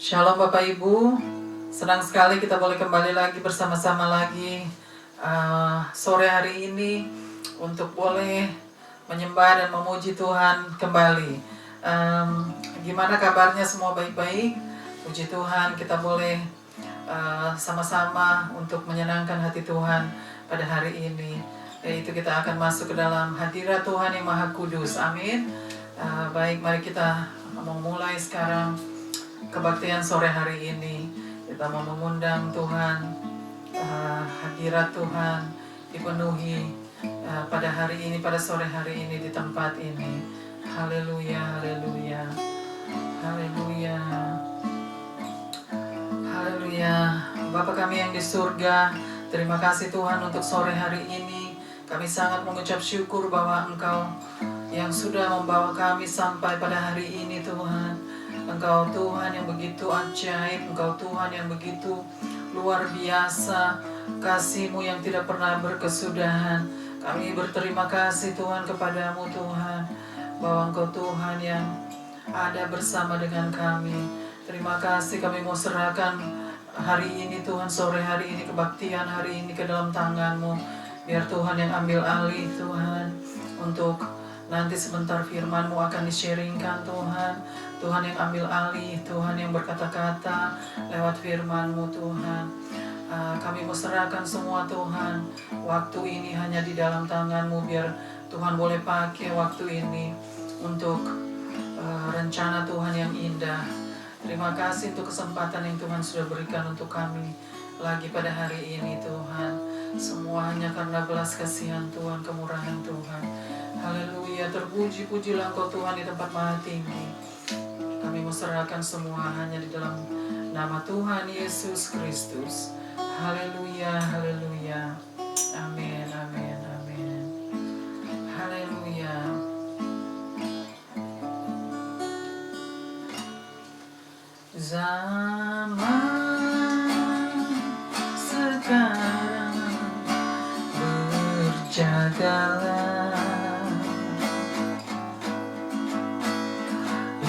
Shalom Bapak Ibu, senang sekali kita boleh kembali lagi bersama-sama lagi sore hari ini untuk boleh menyembah dan memuji Tuhan kembali. Gimana kabarnya, semua baik-baik? Puji Tuhan, kita boleh sama-sama untuk menyenangkan hati Tuhan pada hari ini, yaitu kita akan masuk ke dalam hadirat Tuhan yang Maha Kudus. Amin. Baik, mari kita memulai sekarang kebaktian sore hari ini. Kita mau mengundang Tuhan, hadirat Tuhan dipenuhi pada hari ini, pada sore hari ini di tempat ini. Haleluya, haleluya, haleluya, haleluya. Bapa kami yang di surga, terima kasih Tuhan untuk sore hari ini. Kami sangat mengucap syukur bahwa Engkau yang sudah membawa kami sampai pada hari ini Tuhan. Engkau Tuhan yang begitu ajaib, Engkau Tuhan yang begitu luar biasa, kasih-Mu yang tidak pernah berkesudahan. Kami berterima kasih Tuhan kepadamu Tuhan, bahwa Engkau Tuhan yang ada bersama dengan kami. Terima kasih, kami mau serahkan hari ini Tuhan, sore hari ini, kebaktian hari ini ke dalam tangan-Mu. Biar Tuhan yang ambil alih Tuhan, untuk nanti sebentar firman-Mu akan di-sharingkan Tuhan. Tuhan yang ambil alih, Tuhan yang berkata-kata lewat firman-Mu Tuhan. Kami mau serahkan semua Tuhan. Waktu ini hanya di dalam tangan-Mu, biar Tuhan boleh pakai waktu ini untuk rencana Tuhan yang indah. Terima kasih untuk kesempatan yang Tuhan sudah berikan untuk kami lagi pada hari ini Tuhan. Semua hanya karena belas kasihan Tuhan, kemurahan Tuhan. Haleluya, terpuji-pujilah Engkau Tuhan di tempat maha tinggi. Kami mau serahkan semua hanya di dalam nama Tuhan Yesus Kristus. Haleluya, haleluya. Amin, amin, amin. Haleluya. Zaman sekarang berjagalah,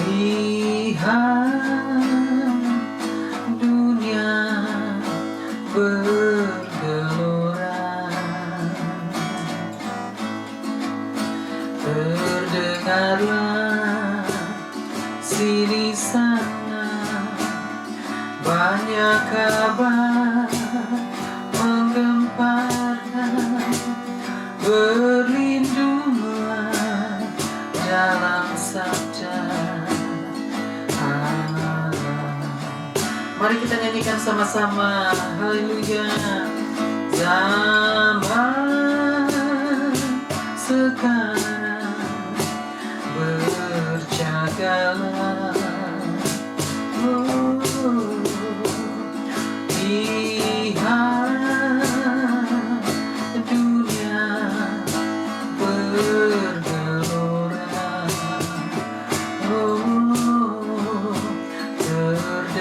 lihat dunia bergelora, terdengarlah sini sana banyak kabar menggemparkan. Berlindunglah dalam sabda Allah. Mari kita nyanyikan sama-sama. Haleluya. Zaman sekarang berjagalah, lihat dunia bergelora,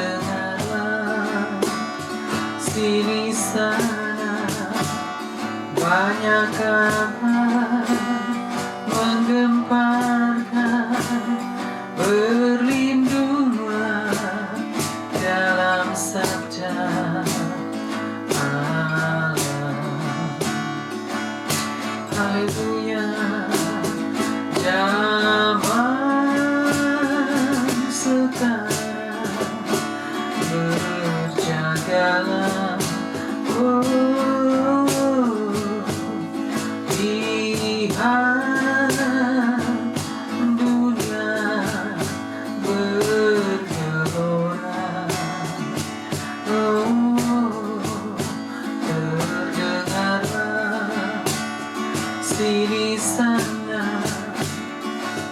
terdengarlah sini sana banyak kabar menggemparkan. Berlindunglah dalam sabda Allah. Haleluya. Zaman sekarang berjagalah, lihat dunia bergelora, terdengarlah sini sana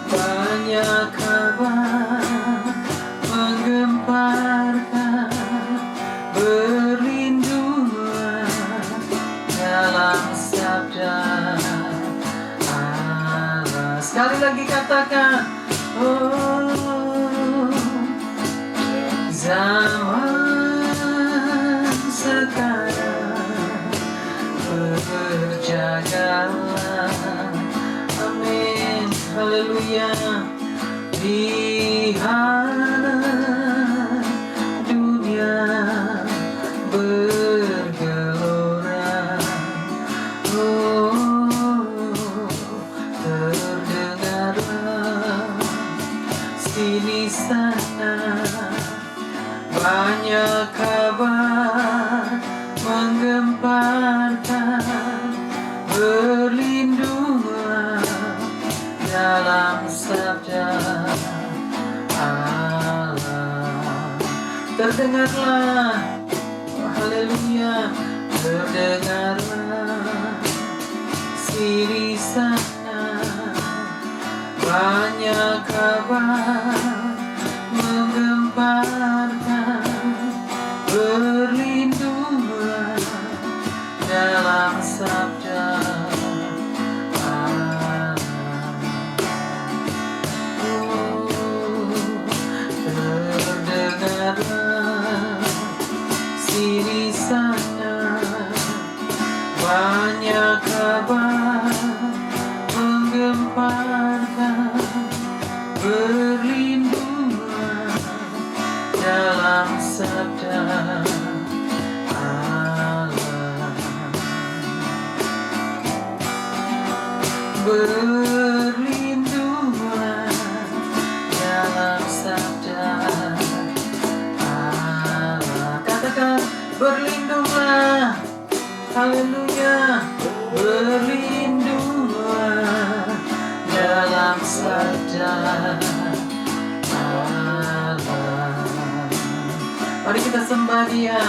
banyak kabar menggemparkan. Berlindunglah dalam sabda Allah. Sekali lagi katakan, oh, zaman sekarang berjagalah. Amin, haleluya. Lihat sana. Banyak kabar menggemparkan, berlindunglah dalam sabda Allah. Terdengarlah, haleluya, terdengarlah sini sana. Banyak kabar menggemparkan, berlindunglah dalam sabda Allah. Terdengarlah sini sana. Banyak kabar menggemparkan, berlindunglah dalam sabda Allah. Berlindunglah dalam sabda Allah. Katakan berlindunglah, haleluya, berlindunglah dalam sabda Allah. Mari kita sembah Dia.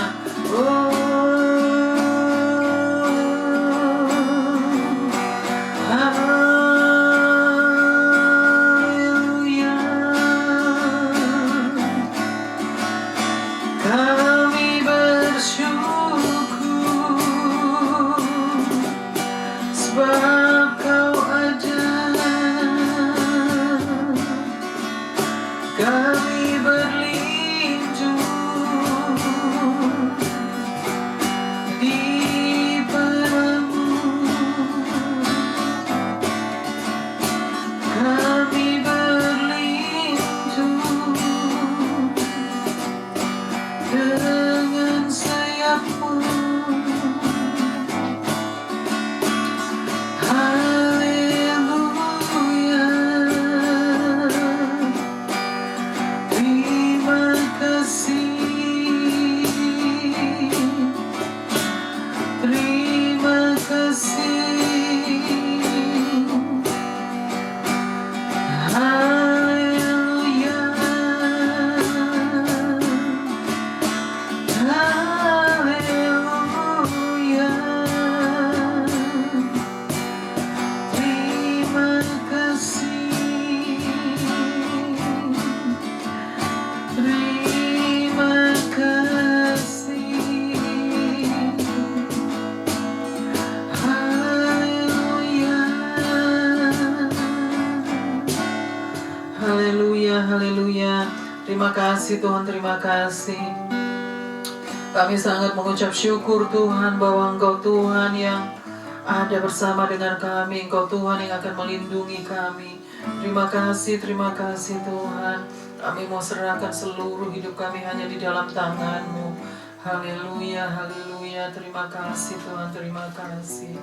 Haleluya. Kami bersyukur sebab Kau ada. Kami berlindung di padamu. Kami berlindung dengan sayap-Mu. Haleluya. Terima kasih. Terima kasih. Haleluya. Haleluya. Terima kasih. Terima kasih. Haleluya. Haleluya, haleluya. Terima kasih Tuhan, terima kasih. Kami sangat mengucap syukur Tuhan bahwa Engkau Tuhan yang ada bersama dengan kami. Engkau Tuhan yang akan melindungi kami. Terima kasih Tuhan. Kami mau serahkan seluruh hidup kami hanya di dalam tangan-Mu. Haleluya, haleluya. Terima kasih Tuhan, terima kasih.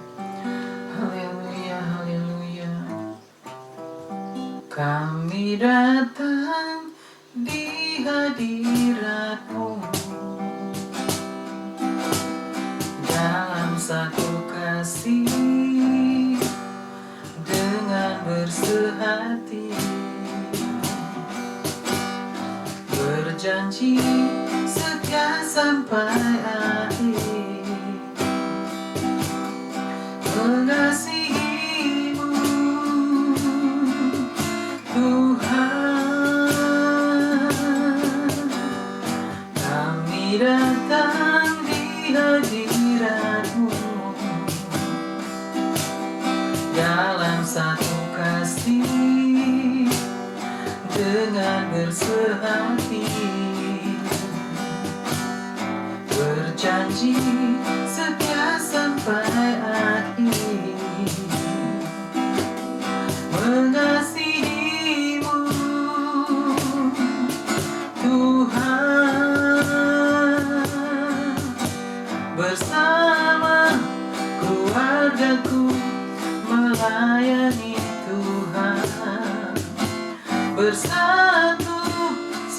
Haleluya, haleluya. Kami datang di hadirat-Mu dalam satu kasih, dengan bersehati, berjanji setia sampai akhir, mengasihi-Mu Tuhan. Kami datang di hadirat-Mu dalam satu kasih, dengan bersehati, berjanji setia sampai akhir, mengasihi-Mu Tuhan. Bersama keluargaku melayani Tuhan, bersatu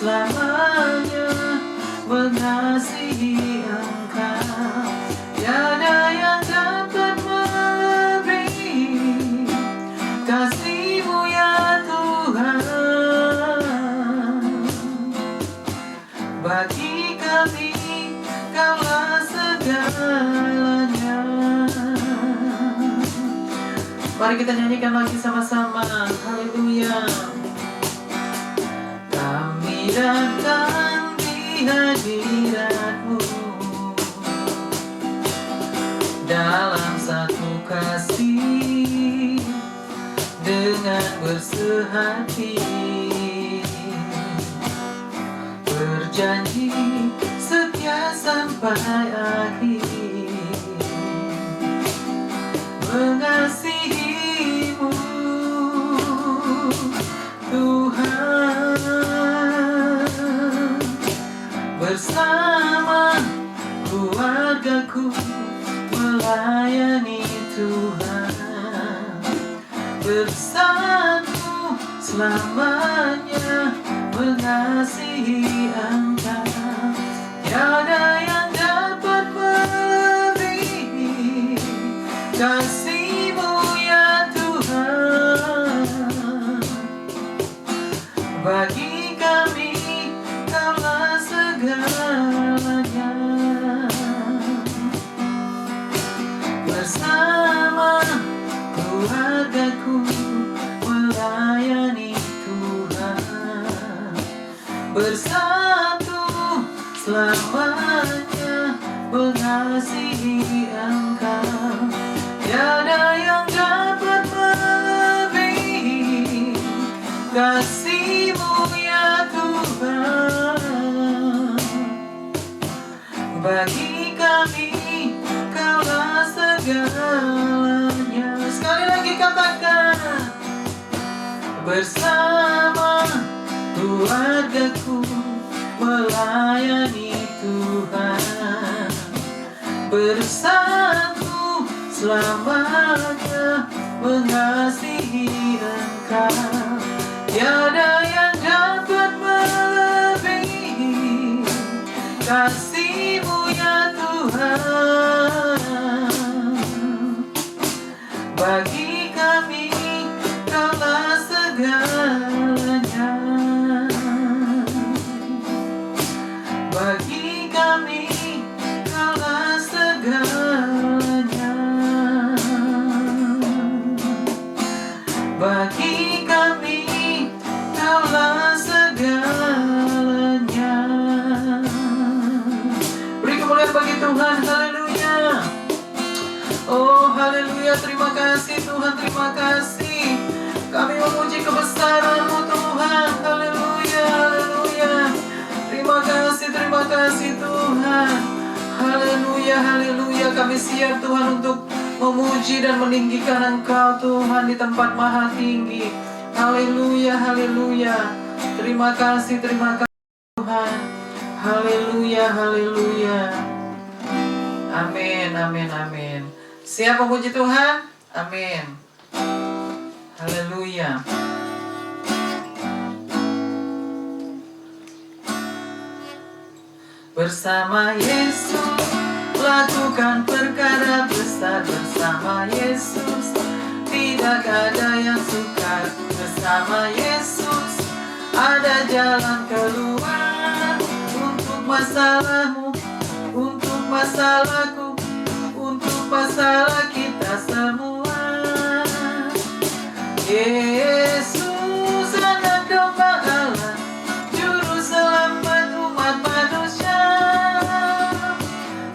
selamanya mengasihi Engkau. Tiada yang dapat melebihi kasih-Mu ya Tuhan. Bagi kami Kaulah segalanya. Mari kita nyanyikan lagi sama-sama. Haleluya. Kami datang di hadirat-Mu dalam satu kasih dengan bersehati, berjanji setia sampai akhir, mengasihi-Mu Tuhan. Bersama keluargaku melayani Tuhan, bersatu selamanya mengasihi Engkau. Tiada yang dapat melebihi kasih-Mu ya Tuhan. Bagi kami Kaulah segalanya. Bersama keluargaku melayani Tuhan, bersatu selamanya mengasihi Engkau. Tiada yang dapat melebihi kasih-Mu ya Tuhan. Bagi kami Kaulah segalanya. Sekali lagi katakan, bersama keluargaku melayani Tuhan, bersatu selamanya mengasihi Engkau. Tiada yang dapat melebihi kasih-Mu ya Tuhan. Bagi kami Kaulah segalanya. Bagi kami Kaulah segalanya. Bagi kami Kaulah segalanya. Beri kemuliaan bagi Tuhan. Haleluya. Oh haleluya. Terima kasih Tuhan. Terima kasih. Kami memuji kebesaran-Mu Tuhan. Haleluya. Haleluya. Terima kasih Tuhan. Haleluya. Haleluya. Kami siap Tuhan untuk memuji dan meninggikan Engkau Tuhan di tempat maha tinggi. Haleluya. Haleluya. Terima kasih Tuhan. Haleluya. Haleluya. Amin. Amin. Amin. Siap memuji Tuhan? Amin. Haleluya. Bersama Yesus lakukan perkara besar. Bersama Yesus tidak ada yang sukar. Bersama Yesus ada jalan keluar. Untuk masalahmu, untuk masalahku, untuk masalah kita semua. Yesus anak domba Allah, juru selamat umat manusia.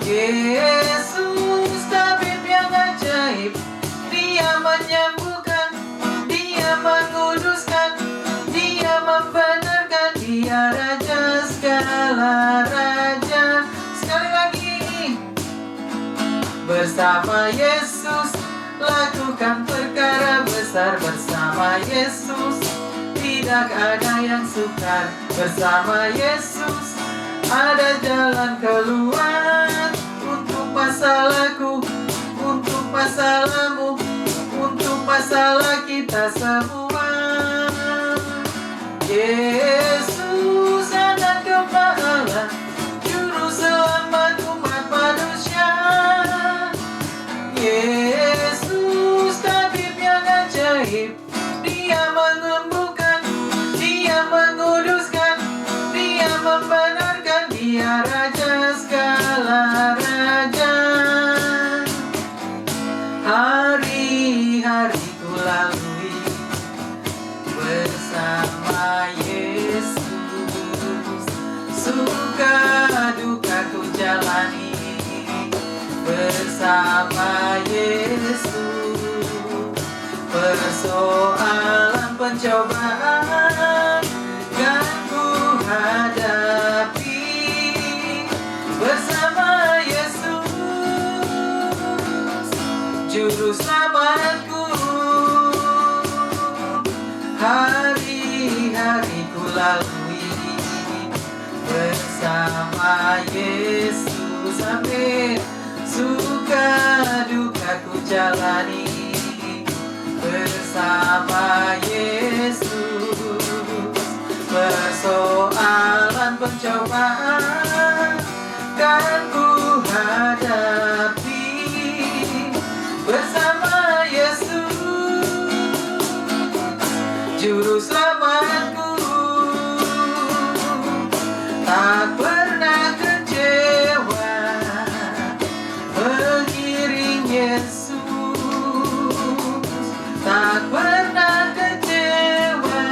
Yesus tabib yang ajaib, Dia menyembuhkan, Dia menguduskan, Dia membenarkan, Dia Raja segala raja. Sekali lagi, bersama Yesus lakukan perkara besar. Bersama Yesus tidak ada yang sukar. Bersama Yesus ada jalan keluar. Untuk masalahku, untuk masalahmu, untuk masalah kita semua. Yesus Dia Raja segala raja. Hari-hari ku lalui bersama Yesus, suka duka ku jalani bersama Yesus. Persoalan pencobaan kan ku hadapi bersama Yesus, Juru Selamatku. Hari-hari ku lalui bersama Yesus. Amin. Suka duka ku jalani bersama Yesus. Persoalan pencobaan kan ku hadapi bersama Yesus, Juru Selamatku. Tak pernah kecewa mengiring Yesus, tak pernah kecewa,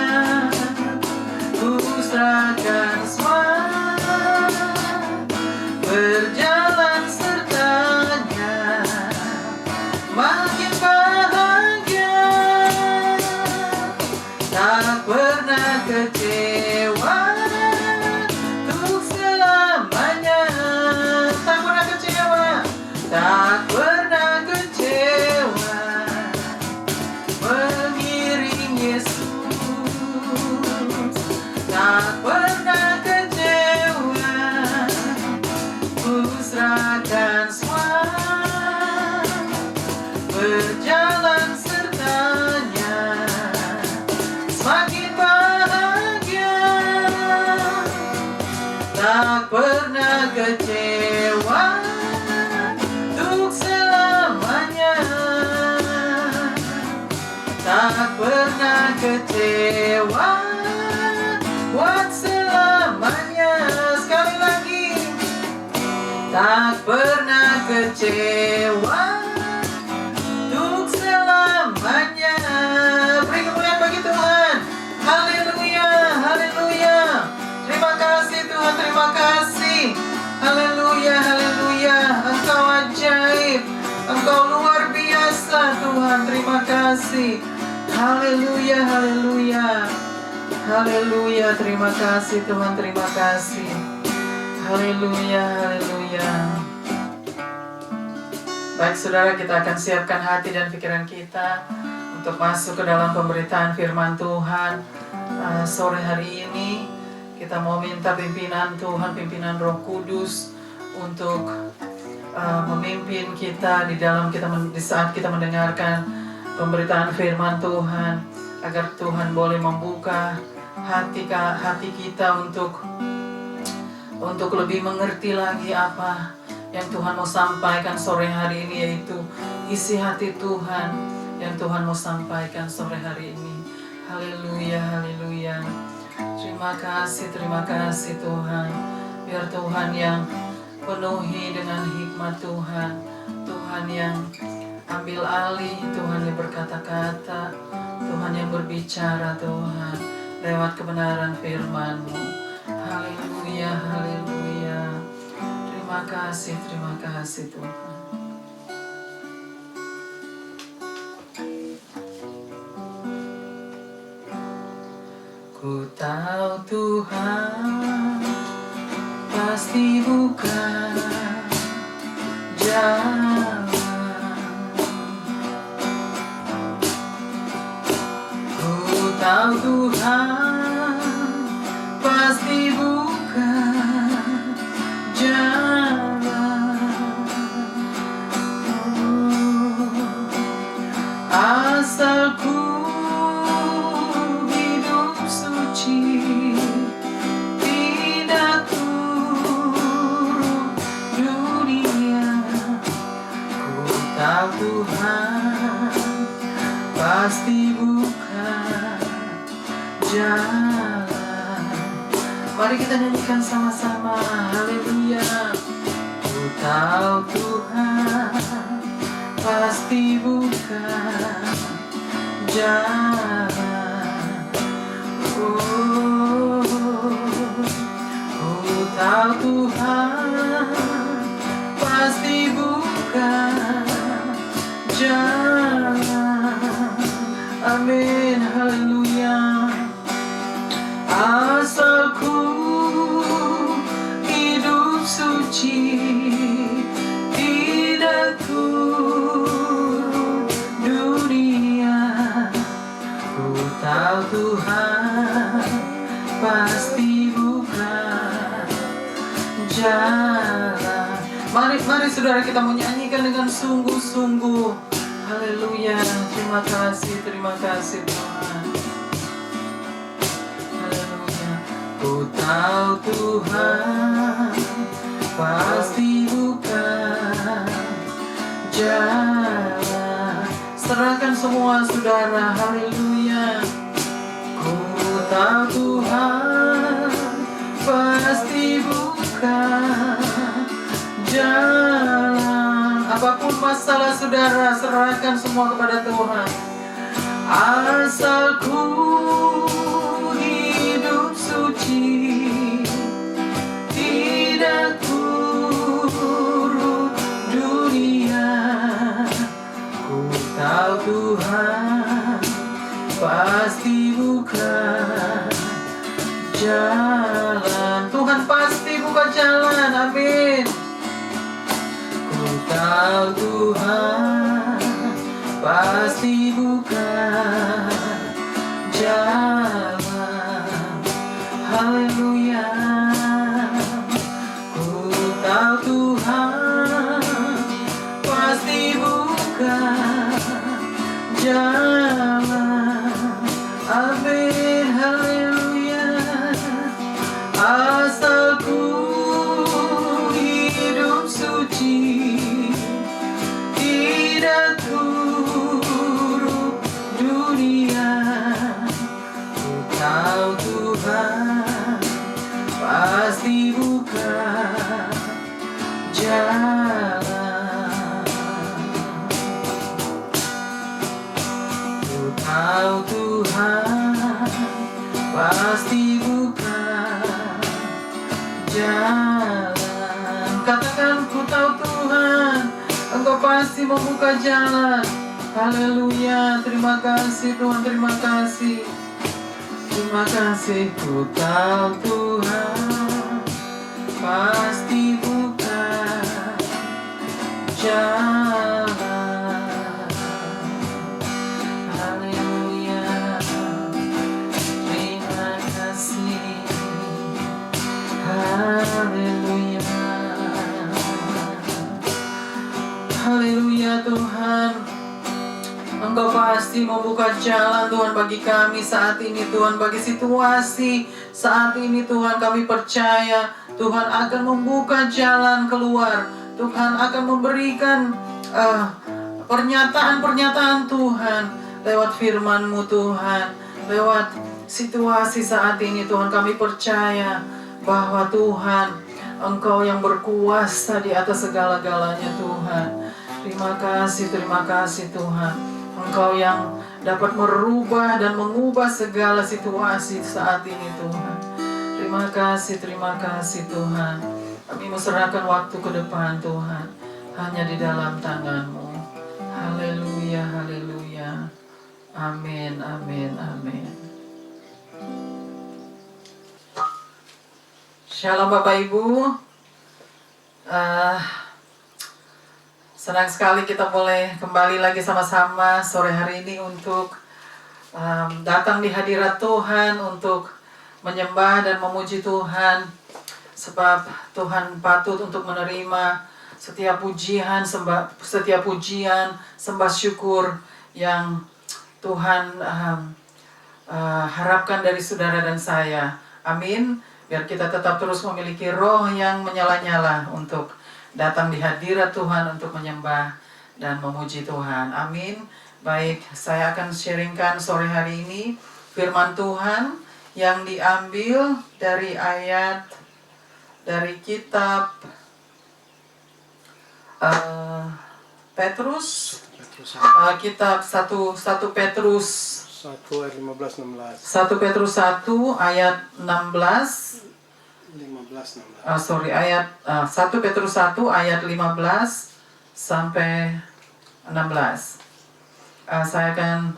ku serahkan semua, berjalan sertanya, makin bahagia. Tak pernah kecewa untuk selamanya. Tak pernah kecewa, tak pernah kecewa mengiring Yesus. Tak pernah kecewa, ku serahkan semua, berjalan sertanya, semakin bahagia. Tak pernah kecewa untuk selamanya. Tak pernah kecewa buat selamanya. Sekali lagi, tak pernah kecewa untuk selamanya. Beri kemuliaan bagi Tuhan. Haleluya, haleluya. Terima kasih Tuhan, terima kasih. Haleluya, haleluya. Engkau ajaib, Engkau luar biasa Tuhan. Terima kasih. Haleluya, haleluya. Haleluya, terima kasih Tuhan, terima kasih. Haleluya, haleluya. Baik saudara, kita akan siapkan hati dan pikiran kita untuk masuk ke dalam pemberitaan firman Tuhan. Sore hari ini kita mau minta pimpinan Tuhan, pimpinan Roh Kudus untuk memimpin kita di dalam di saat kita mendengarkan pemberitaan firman Tuhan, agar Tuhan boleh membuka hati kita untuk lebih mengerti lagi apa yang Tuhan mau sampaikan sore hari ini, yaitu isi hati Tuhan yang Tuhan mau sampaikan sore hari ini. Haleluya, haleluya. Terima kasih Tuhan. Biar Tuhan yang penuhi dengan hikmat Tuhan, Tuhan yang ambil alih, Tuhan yang berkata-kata, Tuhan yang berbicara Tuhan lewat kebenaran firman-Mu. Haleluya, haleluya. Terima kasih Tuhan. Ku tahu Tuhan pasti buka jalan. Ku tahu Tuhan pasti buka jalan. Asal ku hidup suci, tidak turun dunia. Ku tahu Tuhan pasti buka jalan. Mari kita nyanyikan sama-sama. Haleluya. Ku tahu Tuhan pasti buka jalan. Oh, ku tahu Tuhan pasti buka jalan. Amin. Haleluya. Asalku hidup suci, tidak turun dunia. Ku tahu Tuhan pasti buka jalan. Mari saudara, kita mau nyanyikan dengan sungguh-sungguh. Haleluya. Terima kasih Tuhan. Ku tahu Tuhan pasti buka jalan. Serahkan semua saudara. Haleluya. Ku tahu Tuhan pasti buka jalan. Apapun masalah saudara, serahkan semua kepada Tuhan. Asalku suci, tidak turun dunia. Ku tahu Tuhan pasti buka jalan. Tuhan pasti buka jalan. Amin. Ku tahu Tuhan pasti buka jalan. Haleluya. Ku tahu Tuhan pasti buka jalan. Amin. Haleluya. Asalku hidup suci, tidak turun dunia. Ku tahu Tuhan pasti buka jalan. Ku tahu Tuhan pasti buka jalan. Katakan, ku tahu Tuhan, Engkau pasti membuka jalan. Haleluya. Terima kasih Tuhan, terima kasih. Terima kasih. Ku tahu Tuhan pasti buka jalan. Haleluya. Terima kasih. Haleluya. Haleluya Tuhan. Engkau pasti membuka jalan Tuhan bagi kami saat ini Tuhan. Bagi situasi saat ini Tuhan, kami percaya Tuhan akan membuka jalan keluar. Tuhan akan memberikan pernyataan-pernyataan Tuhan lewat firman-Mu Tuhan. Lewat situasi saat ini Tuhan, kami percaya bahwa Tuhan, Engkau yang berkuasa di atas segala-galanya Tuhan. Terima kasih Tuhan. Engkau yang dapat merubah dan mengubah segala situasi saat ini Tuhan. Terima kasih Tuhan. Kami menserahkan waktu ke depan Tuhan, hanya di dalam tangan-Mu. Haleluya, haleluya. Amin, amin, amin. Shalom Bapak Ibu. Senang sekali kita boleh kembali lagi sama-sama sore hari ini untuk datang di hadirat Tuhan, untuk menyembah dan memuji Tuhan. Sebab Tuhan patut untuk menerima setiap pujian, sembah syukur yang Tuhan harapkan dari saudara dan saya. Amin. Biar kita tetap terus memiliki roh yang menyala-nyala untuk datang di hadirat Tuhan untuk menyembah dan memuji Tuhan. Amin. Baik, saya akan sharingkan sore hari ini firman Tuhan yang diambil dari ayat dari kitab Petrus, kitab 1 Petrus 1 ayat 15-16. 1 Petrus 1 ayat 16. Ayat 1 Petrus 1 ayat 15 sampai 16. Saya akan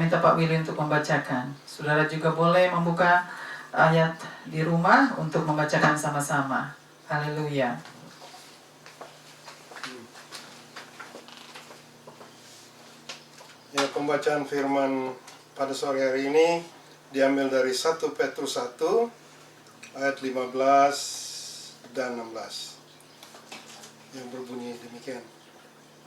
minta Pak Willy untuk membacakan. Saudara juga boleh membuka ayat di rumah untuk membacakan sama-sama. Haleluya. Ya, pembacaan firman pada sore hari ini diambil dari 1 Petrus 1 ayat 15 dan 16 yang berbunyi demikian.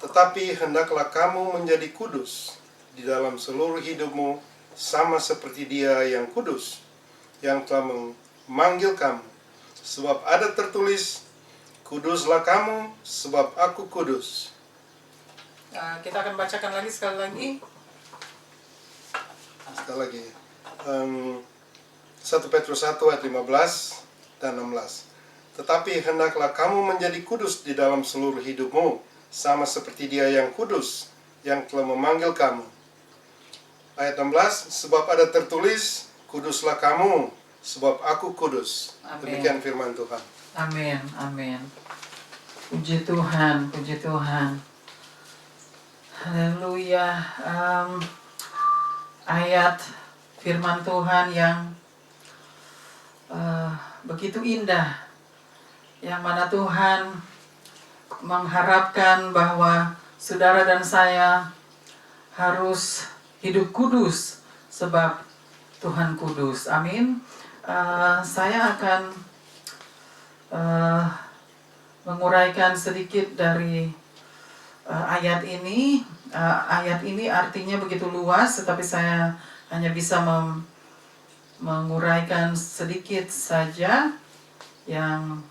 Tetapi hendaklah kamu menjadi kudus di dalam seluruh hidupmu, sama seperti Dia yang kudus, yang telah memanggil kamu. Sebab ada tertulis, kuduslah kamu, sebab aku kudus. Kita akan bacakan lagi sekali lagi. Sekali lagi. 1 Petrus 1 ayat 15 dan 16. Tetapi hendaklah kamu menjadi kudus di dalam seluruh hidupmu, sama seperti Dia yang kudus, yang telah memanggil kamu. Ayat 16, sebab ada tertulis, kuduslah kamu, sebab aku kudus. Amin. Demikian firman Tuhan. Amin, amin. Puji Tuhan, puji Tuhan. Haleluya. Ayat firman Tuhan yang begitu indah, yang mana Tuhan mengharapkan bahwa saudara dan saya harus hidup kudus sebab Tuhan kudus. Amin. Saya akan menguraikan sedikit dari ayat ini. Ayat ini artinya begitu luas, tetapi saya hanya bisa menguraikan sedikit saja yang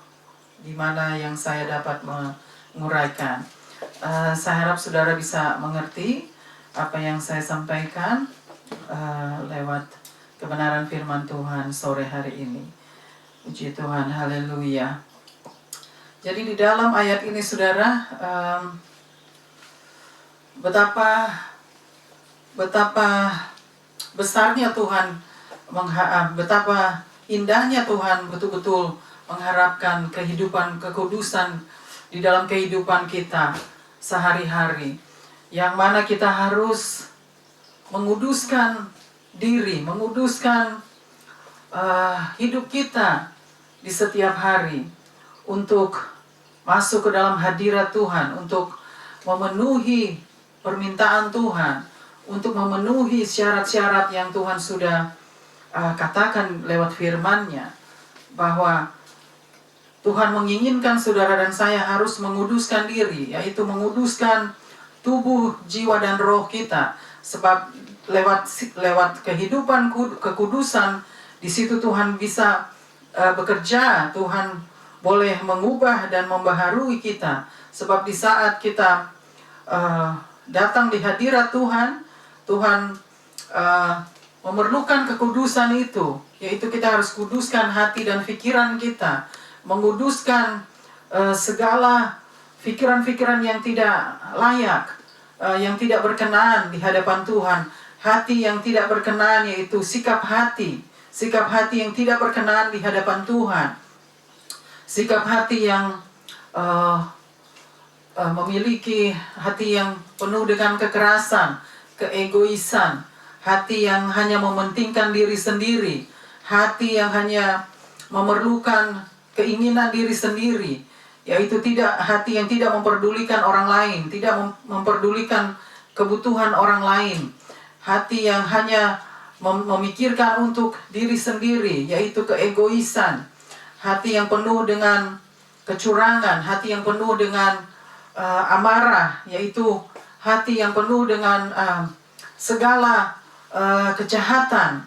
dimana yang saya dapat menguraikan. Saya harap saudara bisa mengerti apa yang saya sampaikan lewat kebenaran firman Tuhan sore hari ini. Puji Tuhan, haleluya. Jadi di dalam ayat ini saudara, betapa besarnya Tuhan, betapa indahnya Tuhan betul-betul mengharapkan kehidupan kekudusan di dalam kehidupan kita sehari-hari, yang mana kita harus menguduskan diri, menguduskan hidup kita di setiap hari untuk masuk ke dalam hadirat Tuhan, untuk memenuhi permintaan Tuhan, untuk memenuhi syarat-syarat yang Tuhan sudah katakan lewat firman-Nya, bahwa Tuhan menginginkan saudara dan saya harus menguduskan diri, yaitu menguduskan tubuh, jiwa, dan roh kita. Sebab lewat kehidupan kekudusan, di situ Tuhan bisa bekerja, Tuhan boleh mengubah dan membaharui kita. Sebab di saat kita datang di hadirat Tuhan, Tuhan memerlukan kekudusan itu, yaitu kita harus kuduskan hati dan pikiran kita, menguduskan segala pikiran-pikiran yang tidak layak, yang tidak berkenan di hadapan Tuhan. Hati yang tidak berkenan, yaitu sikap hati yang tidak berkenan di hadapan Tuhan. Sikap hati yang memiliki hati yang penuh dengan kekerasan, keegoisan, hati yang hanya mementingkan diri sendiri, hati yang hanya memerlukan keinginan diri sendiri, yaitu hati yang tidak memperdulikan orang lain, tidak memperdulikan kebutuhan orang lain, hati yang hanya memikirkan untuk diri sendiri, yaitu keegoisan, hati yang penuh dengan kecurangan, hati yang penuh dengan amarah, yaitu hati yang penuh dengan segala kejahatan.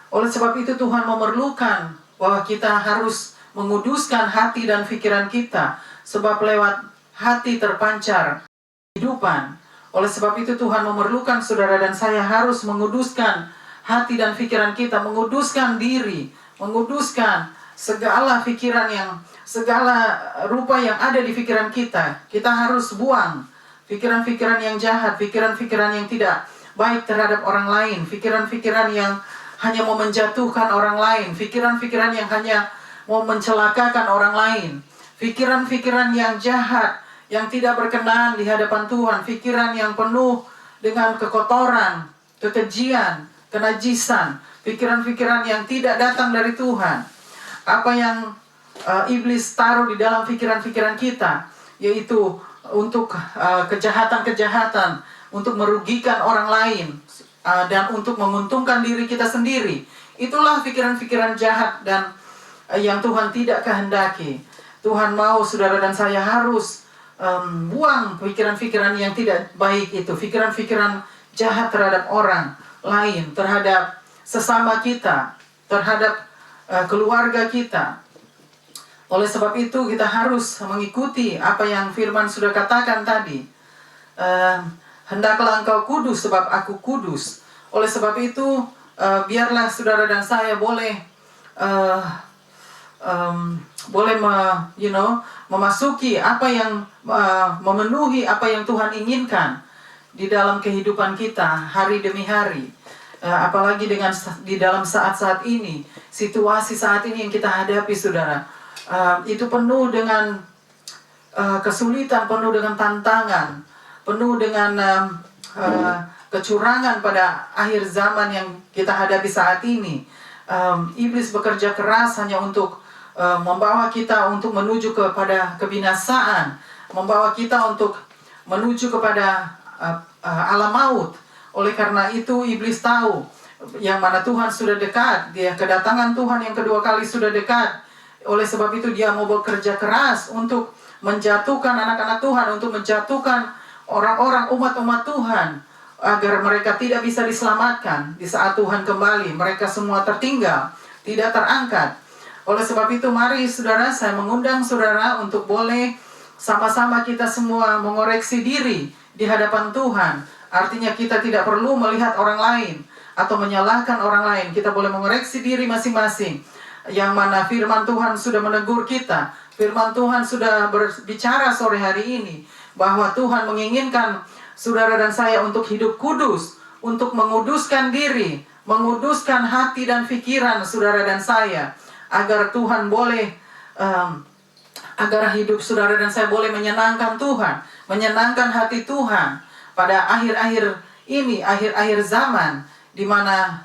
Oleh sebab itu Tuhan memerlukan bahwa kita harus menguduskan hati dan pikiran kita, sebab lewat hati terpancar kehidupan. Oleh sebab itu Tuhan memerlukan saudara dan saya harus menguduskan hati dan pikiran kita, menguduskan diri, menguduskan segala pikiran segala rupa yang ada di pikiran kita. Kita harus buang pikiran-pikiran yang jahat, pikiran-pikiran yang tidak baik terhadap orang lain, pikiran-pikiran yang hanya mau menjatuhkan orang lain, pikiran-pikiran yang hanya mau mencelakakan orang lain, pikiran-pikiran yang jahat, yang tidak berkenan di hadapan Tuhan, pikiran yang penuh dengan kekotoran, kekejian, kenajisan, pikiran-pikiran yang tidak datang dari Tuhan. Apa yang iblis taruh di dalam pikiran-pikiran kita, yaitu untuk kejahatan-kejahatan, untuk merugikan orang lain, dan untuk menguntungkan diri kita sendiri. Itulah pikiran-pikiran jahat dan yang Tuhan tidak kehendaki. Tuhan mau saudara dan saya harus buang pikiran-pikiran yang tidak baik itu, pikiran-pikiran jahat terhadap orang lain, terhadap sesama kita, terhadap keluarga kita. Oleh sebab itu kita harus mengikuti apa yang firman sudah katakan tadi. Hendaklah engkau kudus sebab aku kudus. Oleh sebab itu biarlah saudara dan saya boleh memasuki apa yang memenuhi apa yang Tuhan inginkan di dalam kehidupan kita hari demi hari. Apalagi di dalam saat-saat ini, situasi saat ini yang kita hadapi, saudara, itu penuh dengan kesulitan, penuh dengan tantangan, penuh dengan kecurangan pada akhir zaman yang kita hadapi saat ini. Iblis bekerja keras hanya untuk membawa kita untuk menuju kepada kebinasaan, membawa kita untuk menuju kepada alam maut. Oleh karena itu iblis tahu yang mana Tuhan sudah dekat, kedatangan Tuhan yang kedua kali sudah dekat. Oleh sebab itu dia mau bekerja keras untuk menjatuhkan anak-anak Tuhan, untuk menjatuhkan orang-orang umat-umat Tuhan, agar mereka tidak bisa diselamatkan di saat Tuhan kembali. Mereka semua tertinggal, tidak terangkat. Oleh sebab itu mari saudara, saya mengundang saudara untuk boleh sama-sama kita semua mengoreksi diri di hadapan Tuhan. Artinya kita tidak perlu melihat orang lain atau menyalahkan orang lain. Kita boleh mengoreksi diri masing-masing. Yang mana firman Tuhan sudah menegur kita. Firman Tuhan sudah berbicara sore hari ini bahwa Tuhan menginginkan saudara dan saya untuk hidup kudus, untuk menguduskan diri, menguduskan hati dan pikiran saudara dan saya, agar Tuhan boleh agar hidup saudara dan saya boleh menyenangkan Tuhan, menyenangkan hati Tuhan pada akhir-akhir ini, akhir-akhir zaman, di mana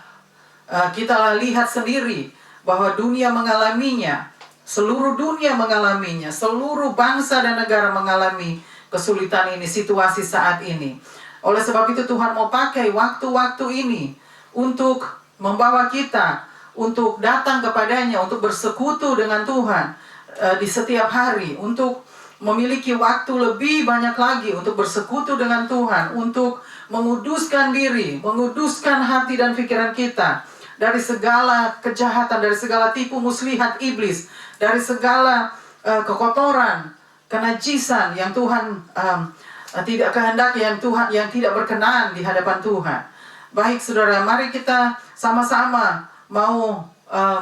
kita lihat sendiri bahwa dunia mengalaminya, seluruh dunia mengalaminya, seluruh bangsa dan negara mengalami kesulitan ini, situasi saat ini. Oleh sebab itu Tuhan mau pakai waktu-waktu ini untuk membawa kita untuk datang kepadanya, untuk bersekutu dengan Tuhan di setiap hari, untuk memiliki waktu lebih banyak lagi untuk bersekutu dengan Tuhan, untuk menguduskan diri, menguduskan hati dan pikiran kita dari segala kejahatan, dari segala tipu muslihat iblis, dari segala kekotoran, kenajisan yang Tuhan tidak kehendaki, yang tidak berkenan di hadapan Tuhan. Baik saudara, mari kita sama-sama mau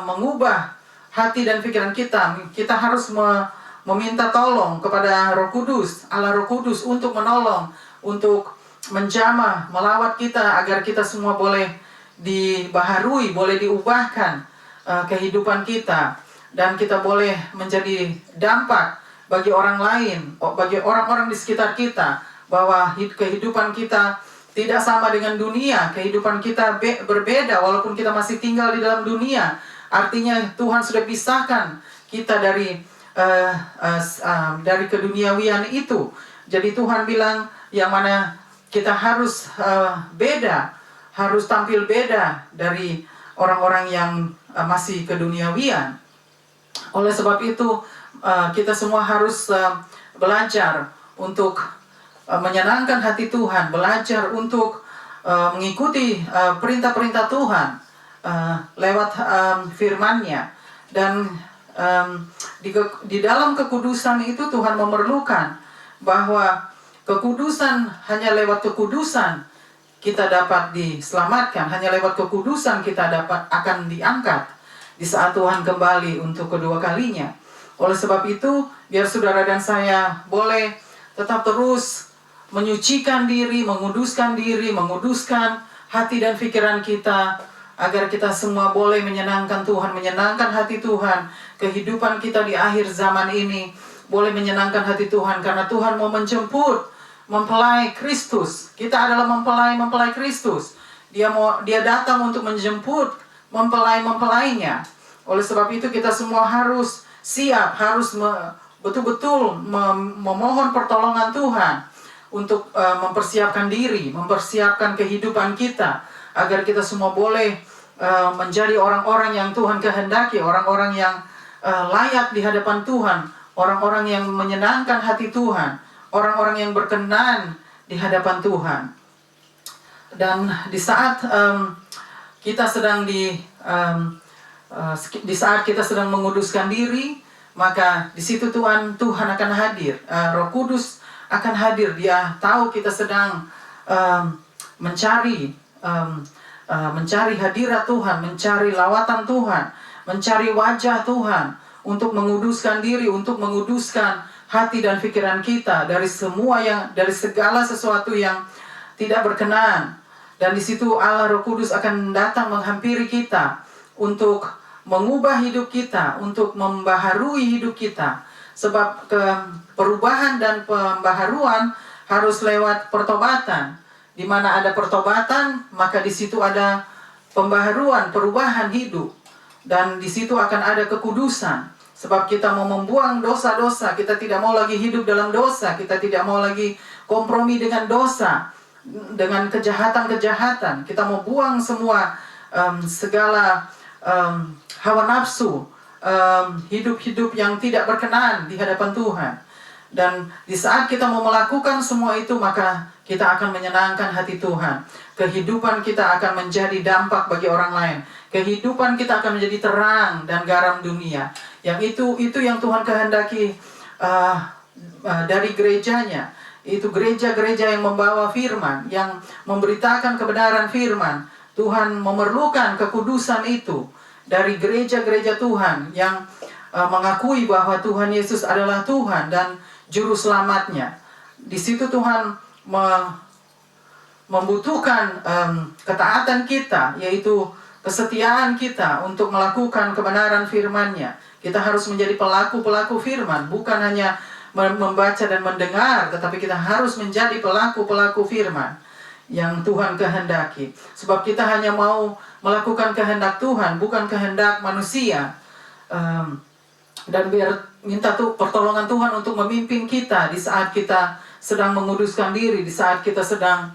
mengubah hati dan pikiran kita. Kita harus meminta tolong kepada Roh Kudus, Allah Roh Kudus untuk menolong, untuk menjamah, melawat kita agar kita semua boleh dibaharui, boleh diubahkan kehidupan kita, dan kita boleh menjadi dampak bagi orang lain, bagi orang-orang di sekitar kita, bahwa kehidupan kita tidak sama dengan dunia. Kehidupan kita berbeda walaupun kita masih tinggal di dalam dunia. Artinya Tuhan sudah pisahkan kita dari keduniawian itu. Jadi Tuhan bilang yang mana kita harus beda, harus tampil beda dari orang-orang yang masih keduniawian. Oleh sebab itu kita semua harus belajar untuk menyenangkan hati Tuhan, belajar untuk mengikuti perintah-perintah Tuhan lewat firman-Nya. Dan di dalam kekudusan itu Tuhan memerlukan bahwa kekudusan, hanya lewat kekudusan kita dapat diselamatkan, hanya lewat kekudusan kita akan diangkat di saat Tuhan kembali untuk kedua kalinya. Oleh sebab itu, biar saudara dan saya boleh tetap terus menyucikan diri, menguduskan hati dan pikiran kita, agar kita semua boleh menyenangkan Tuhan, menyenangkan hati Tuhan. Kehidupan kita di akhir zaman ini boleh menyenangkan hati Tuhan, karena Tuhan mau menjemput mempelai Kristus. Kita adalah mempelai Kristus. Dia datang untuk menjemput mempelainya. Oleh sebab itu kita semua harus siap, harus betul-betul memohon pertolongan Tuhan untuk mempersiapkan diri, mempersiapkan kehidupan kita, agar kita semua boleh menjadi orang-orang yang Tuhan kehendaki, orang-orang yang layak di hadapan Tuhan, orang-orang yang menyenangkan hati Tuhan, orang-orang yang berkenan di hadapan Tuhan. Dan di saat kita sedang saat kita sedang menguduskan diri, maka di situ Tuhan akan hadir. Roh Kudus akan hadir. Dia tahu kita sedang mencari hadirat Tuhan, mencari lawatan Tuhan, mencari wajah Tuhan, untuk menguduskan diri, untuk menguduskan hati dan pikiran kita dari segala sesuatu yang tidak berkenan. Dan di situ Allah Roh Kudus akan datang menghampiri kita untuk mengubah hidup kita, untuk membaharui hidup kita. Sebab perubahan dan pembaharuan harus lewat pertobatan. Di mana ada pertobatan, maka di situ ada pembaharuan, perubahan hidup. Dan di situ akan ada kekudusan. Sebab kita mau membuang dosa-dosa, kita tidak mau lagi hidup dalam dosa, kita tidak mau lagi kompromi dengan dosa, dengan kejahatan-kejahatan. Kita mau buang semua segala hawa nafsu, hidup-hidup yang tidak berkenan di hadapan Tuhan. Dan di saat kita mau melakukan semua itu, maka kita akan menyenangkan hati Tuhan. Kehidupan kita akan menjadi dampak bagi orang lain. Kehidupan kita akan menjadi terang dan garam dunia. Yang itu yang Tuhan kehendaki dari gerejanya. Itu gereja-gereja yang membawa firman, yang memberitakan kebenaran firman. Tuhan memerlukan kekudusan itu dari gereja-gereja Tuhan yang mengakui bahwa Tuhan Yesus adalah Tuhan dan juru selamatnya. Di situ Tuhan membutuhkan ketaatan kita, yaitu kesetiaan kita untuk melakukan kebenaran firman-Nya. Kita harus menjadi pelaku-pelaku firman, bukan hanya membaca dan mendengar, tetapi kita harus menjadi pelaku-pelaku firman yang Tuhan kehendaki. Sebab kita hanya mau melakukan kehendak Tuhan, bukan kehendak manusia. Dan biar minta pertolongan Tuhan untuk memimpin kita di saat kita sedang menguduskan diri, di saat kita sedang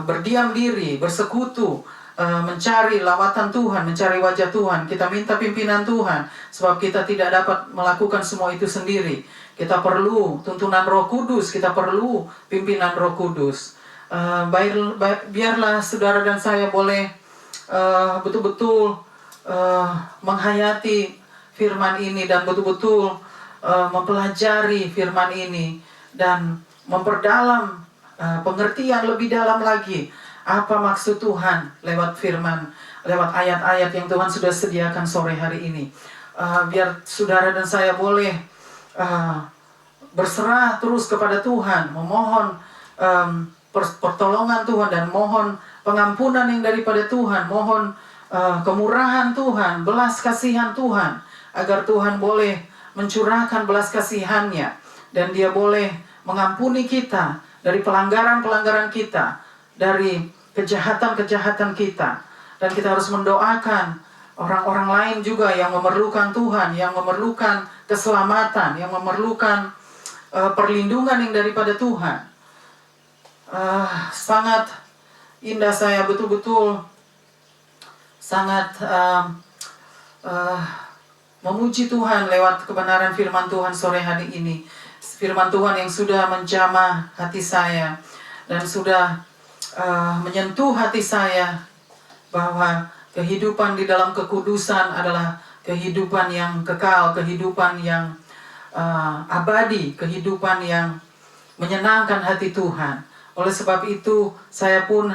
berdiam diri, bersekutu, mencari lawatan Tuhan, mencari wajah Tuhan. Kita minta pimpinan Tuhan, sebab kita tidak dapat melakukan semua itu sendiri. Kita perlu tuntunan Roh Kudus, kita perlu pimpinan Roh Kudus. Biarlah saudara dan saya boleh betul-betul menghayati firman ini dan betul-betul mempelajari firman ini dan memperdalam pengertian lebih dalam lagi apa maksud Tuhan lewat firman, lewat ayat-ayat yang Tuhan sudah sediakan sore hari ini. Biar saudara dan saya boleh berserah terus kepada Tuhan, memohon pertolongan Tuhan dan mohon pengampunan yang daripada Tuhan, mohon kemurahan Tuhan, belas kasihan Tuhan, agar Tuhan boleh mencurahkan belas kasihan-Nya dan Dia boleh mengampuni kita dari pelanggaran-pelanggaran kita, dari kejahatan-kejahatan kita. Dan kita harus mendoakan orang-orang lain juga yang memerlukan Tuhan, yang memerlukan keselamatan, yang memerlukan perlindungan yang daripada Tuhan. Sangat indah, saya betul-betul sangat memuji Tuhan lewat kebenaran firman Tuhan sore hari ini. Firman Tuhan yang sudah menjamah hati saya dan sudah menyentuh hati saya bahwa kehidupan di dalam kekudusan adalah kehidupan yang kekal, kehidupan yang abadi, kehidupan yang menyenangkan hati Tuhan. Oleh sebab itu, saya pun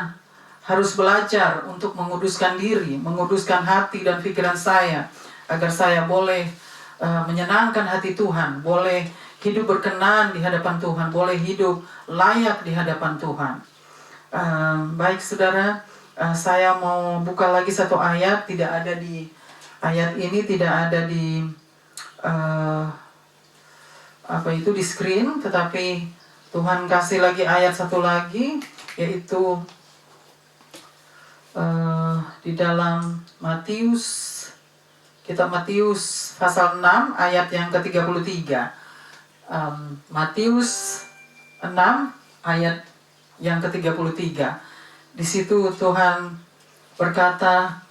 harus belajar untuk menguduskan diri, menguduskan hati dan pikiran saya, agar saya boleh menyenangkan hati Tuhan, boleh hidup berkenan di hadapan Tuhan, boleh hidup layak di hadapan Tuhan. Baik saudara, saya mau buka lagi satu ayat, tidak ada di ayat ini, tidak ada di di screen, tetapi Tuhan kasih lagi ayat satu lagi, yaitu di dalam kitab Matius pasal 6 ayat yang ke-33. Matius 6 ayat yang ke-33. Di situ Tuhan berkata,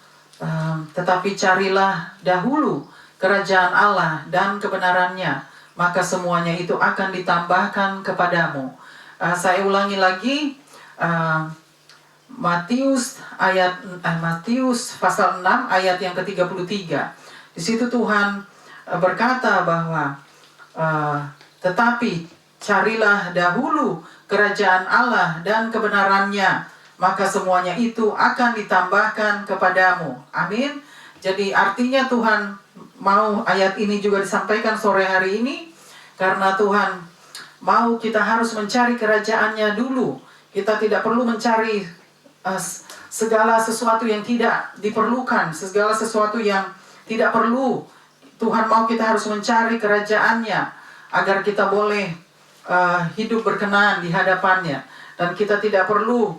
tetapi carilah dahulu kerajaan Allah dan kebenarannya, maka semuanya itu akan ditambahkan kepadamu. Saya ulangi lagi, Matius pasal 6 ayat yang ke-33. Di situ Tuhan berkata bahwa tetapi carilah dahulu kerajaan Allah dan kebenarannya, maka semuanya itu akan ditambahkan kepadamu. Amin. Jadi artinya Tuhan mau ayat ini juga disampaikan sore hari ini, karena Tuhan mau kita harus mencari kerajaannya dulu. Kita tidak perlu mencari segala sesuatu yang tidak diperlukan, segala sesuatu yang tidak perlu. Tuhan mau kita harus mencari kerajaannya, agar kita boleh hidup berkenan di hadapannya. Dan kita tidak perlu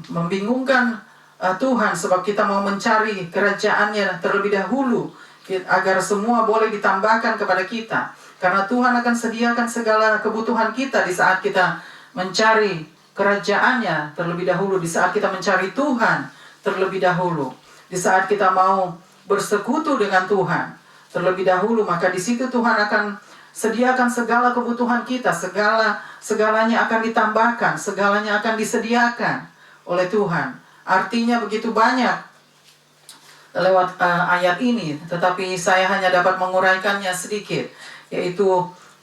membingungkan Tuhan, sebab kita mau mencari kerajaannya terlebih dahulu, agar semua boleh ditambahkan kepada kita. Karena Tuhan akan sediakan segala kebutuhan kita di saat kita mencari kerajaannya terlebih dahulu, di saat kita mencari Tuhan terlebih dahulu, di saat kita mau bersekutu dengan Tuhan terlebih dahulu, maka di situ Tuhan akan sediakan segala kebutuhan kita, segalanya akan ditambahkan, segalanya akan disediakan oleh Tuhan. Artinya begitu banyak lewat ayat ini, tetapi saya hanya dapat menguraikannya sedikit, yaitu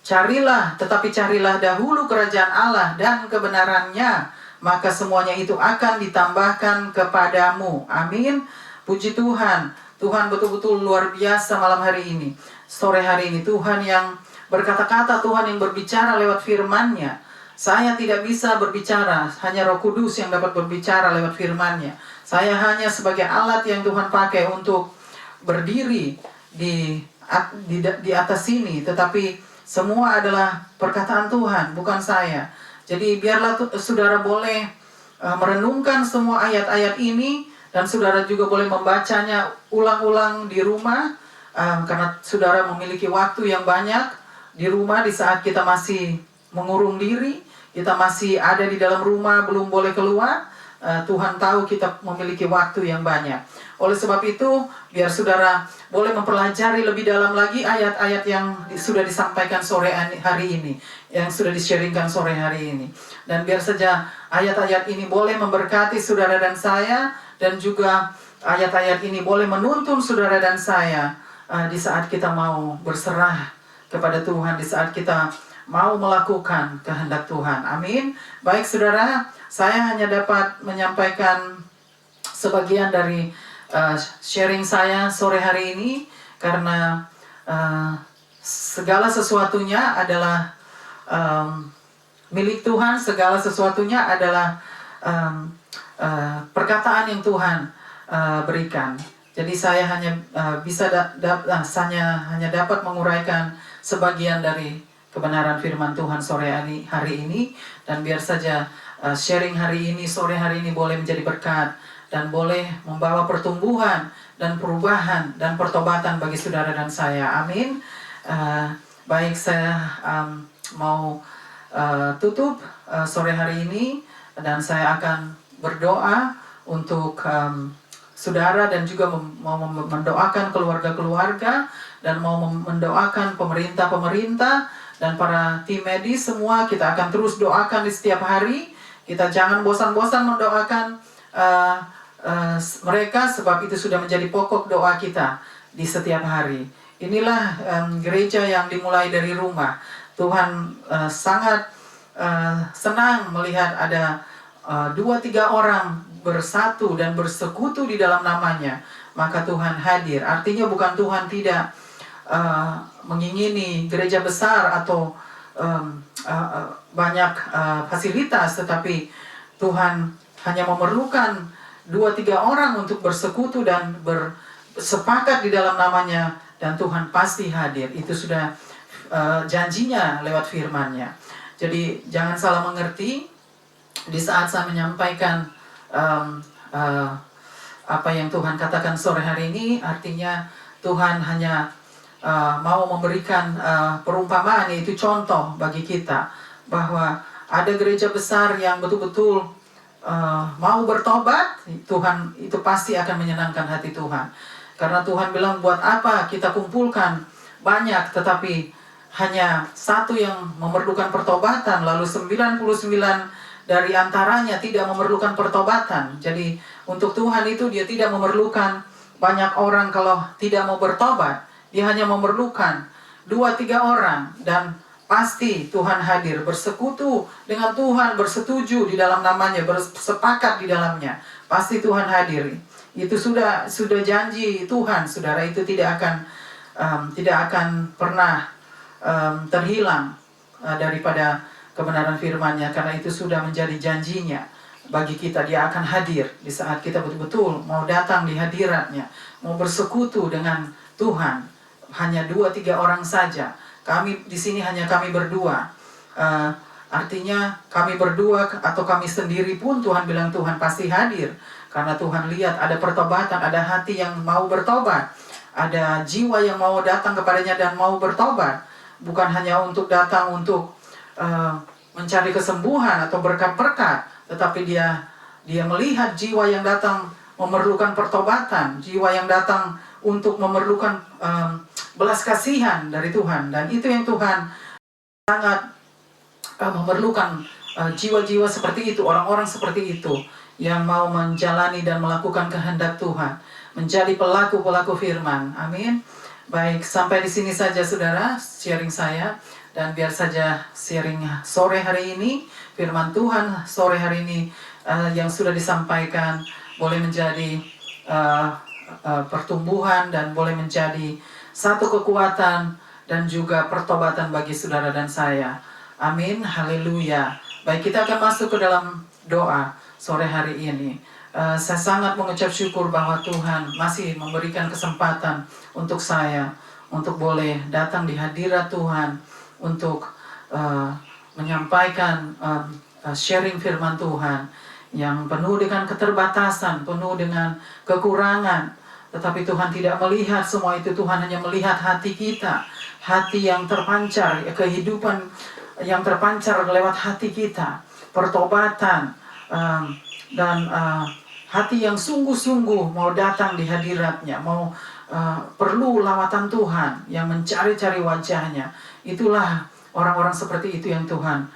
tetapi carilah dahulu kerajaan Allah dan kebenarannya, maka semuanya itu akan ditambahkan kepadamu. Amin. Puji Tuhan. Tuhan betul-betul luar biasa malam hari ini, sore hari ini. Tuhan yang berkata-kata, Tuhan yang berbicara lewat firman-Nya. Saya tidak bisa berbicara, hanya Roh Kudus yang dapat berbicara lewat firman-Nya. Saya hanya sebagai alat yang Tuhan pakai untuk berdiri di atas sini, tetapi semua adalah perkataan Tuhan, bukan saya. Jadi biarlah saudara boleh merenungkan semua ayat-ayat ini, dan saudara juga boleh membacanya ulang-ulang di rumah, karena saudara memiliki waktu yang banyak di rumah di saat kita masih mengurung diri, kita masih ada di dalam rumah, belum boleh keluar. Tuhan tahu kita memiliki waktu yang banyak. Oleh sebab itu, biar saudara boleh mempelajari lebih dalam lagi ayat-ayat yang sudah disampaikan sore hari ini, yang sudah di-sharingkan sore hari ini. Dan biar saja ayat-ayat ini boleh memberkati saudara dan saya, dan juga ayat-ayat ini boleh menuntun saudara dan saya di saat kita mau berserah kepada Tuhan, di saat kita mau melakukan kehendak Tuhan. Amin. Baik saudara, saya hanya dapat menyampaikan sebagian dari sharing saya sore hari ini, karena segala sesuatunya adalah milik Tuhan, segala sesuatunya adalah perkataan yang Tuhan berikan. Jadi saya hanya hanya dapat menguraikan sebagian dari kebenaran firman Tuhan sore hari ini, dan biar saja sharing hari ini, sore hari ini boleh menjadi berkat dan boleh membawa pertumbuhan dan perubahan dan pertobatan bagi saudara dan saya. Amin. Baik, saya mau tutup sore hari ini, dan saya akan berdoa untuk saudara, dan juga mau mendoakan keluarga-keluarga, dan mau mendoakan pemerintah-pemerintah dan para tim medis semua. Kita akan terus doakan di setiap hari. Kita jangan bosan-bosan mendoakan mereka, sebab itu sudah menjadi pokok doa kita di setiap hari. Inilah gereja yang dimulai dari rumah. Tuhan sangat senang melihat ada 2-3 orang bersatu dan bersekutu di dalam namanya, maka Tuhan hadir. Artinya bukan Tuhan tidak mengingini gereja besar atau banyak fasilitas, tetapi Tuhan hanya memerlukan 2-3 orang untuk bersekutu dan bersepakat di dalam namanya, dan Tuhan pasti hadir. Itu sudah janjinya lewat firman-Nya. Jadi jangan salah mengerti di saat saya menyampaikan apa yang Tuhan katakan sore hari ini, artinya Tuhan hanya mau memberikan perumpamaan, yaitu contoh bagi kita bahwa ada gereja besar yang betul-betul mau bertobat. Tuhan itu pasti akan menyenangkan hati Tuhan, karena Tuhan bilang, buat apa kita kumpulkan banyak tetapi hanya satu yang memerlukan pertobatan, lalu 99 dari antaranya tidak memerlukan pertobatan. Jadi untuk Tuhan itu dia tidak memerlukan banyak orang kalau tidak mau bertobat. Dia hanya memerlukan 2-3 orang, dan pasti Tuhan hadir, bersekutu dengan Tuhan, bersetuju di dalam namanya, bersepakat di dalamnya. Pasti Tuhan hadir. Itu sudah janji Tuhan, saudara. Itu tidak akan pernah terhilang daripada kebenaran firman-Nya, karena itu sudah menjadi janjinya bagi kita. Dia akan hadir di saat kita betul-betul mau datang di hadirat-Nya, mau bersekutu dengan Tuhan. Hanya 2-3 orang saja. Kami di sini hanya kami berdua. Artinya kami berdua atau kami sendiri pun Tuhan bilang Tuhan pasti hadir, karena Tuhan lihat ada pertobatan, ada hati yang mau bertobat, ada jiwa yang mau datang kepadanya dan mau bertobat. Bukan hanya untuk datang untuk mencari kesembuhan atau berkat-berkat, tetapi dia melihat jiwa yang datang memerlukan pertobatan, jiwa yang datang untuk memerlukan belas kasihan dari Tuhan. Dan itu yang Tuhan sangat memerlukan, jiwa-jiwa seperti itu, orang-orang seperti itu yang mau menjalani dan melakukan kehendak Tuhan, menjadi pelaku-pelaku firman. Amin. Baik, sampai di sini saja saudara sharing saya, dan biar saja sharing sore hari ini, firman Tuhan sore hari ini yang sudah disampaikan boleh menjadi pertumbuhan dan boleh menjadi satu kekuatan dan juga pertobatan bagi saudara dan saya. Amin, haleluya. Baik, kita akan masuk ke dalam doa sore hari ini. Saya sangat mengucap syukur bahwa Tuhan masih memberikan kesempatan untuk saya untuk boleh datang di hadirat Tuhan untuk menyampaikan sharing firman Tuhan yang penuh dengan keterbatasan, penuh dengan kekurangan. Tetapi Tuhan tidak melihat semua itu. Tuhan hanya melihat hati kita, hati yang terpancar, kehidupan yang terpancar lewat hati kita, pertobatan, dan hati yang sungguh-sungguh mau datang di hadirat-Nya, mau perlu lawatan Tuhan, yang mencari-cari wajah-Nya. Itulah orang-orang seperti itu yang Tuhan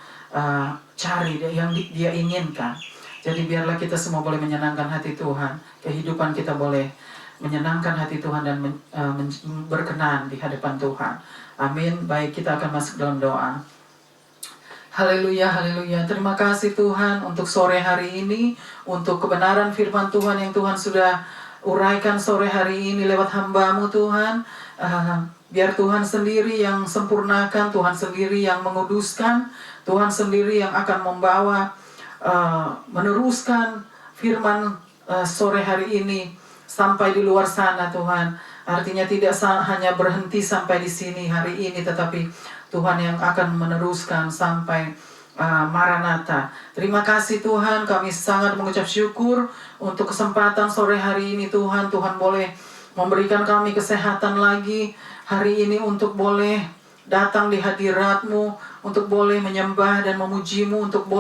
cari, yang Dia inginkan. Jadi biarlah kita semua boleh menyenangkan hati Tuhan, kehidupan kita boleh menyenangkan hati Tuhan dan berkenan di hadapan Tuhan. Amin. Baik, kita akan masuk dalam doa. Haleluya, haleluya. Terima kasih Tuhan untuk sore hari ini, untuk kebenaran firman Tuhan yang Tuhan sudah uraikan sore hari ini lewat hamba-Mu Tuhan. Biar Tuhan sendiri yang sempurnakan, Tuhan sendiri yang menguduskan, Tuhan sendiri yang akan membawa, meneruskan firman sore hari ini sampai di luar sana Tuhan. Artinya tidak hanya berhenti sampai di sini hari ini, tetapi Tuhan yang akan meneruskan sampai Maranatha. Terima kasih Tuhan, kami sangat mengucap syukur untuk kesempatan sore hari ini Tuhan. Tuhan boleh memberikan kami kesehatan lagi hari ini untuk boleh datang di hadirat-Mu, untuk boleh menyembah dan memuji-Mu, untuk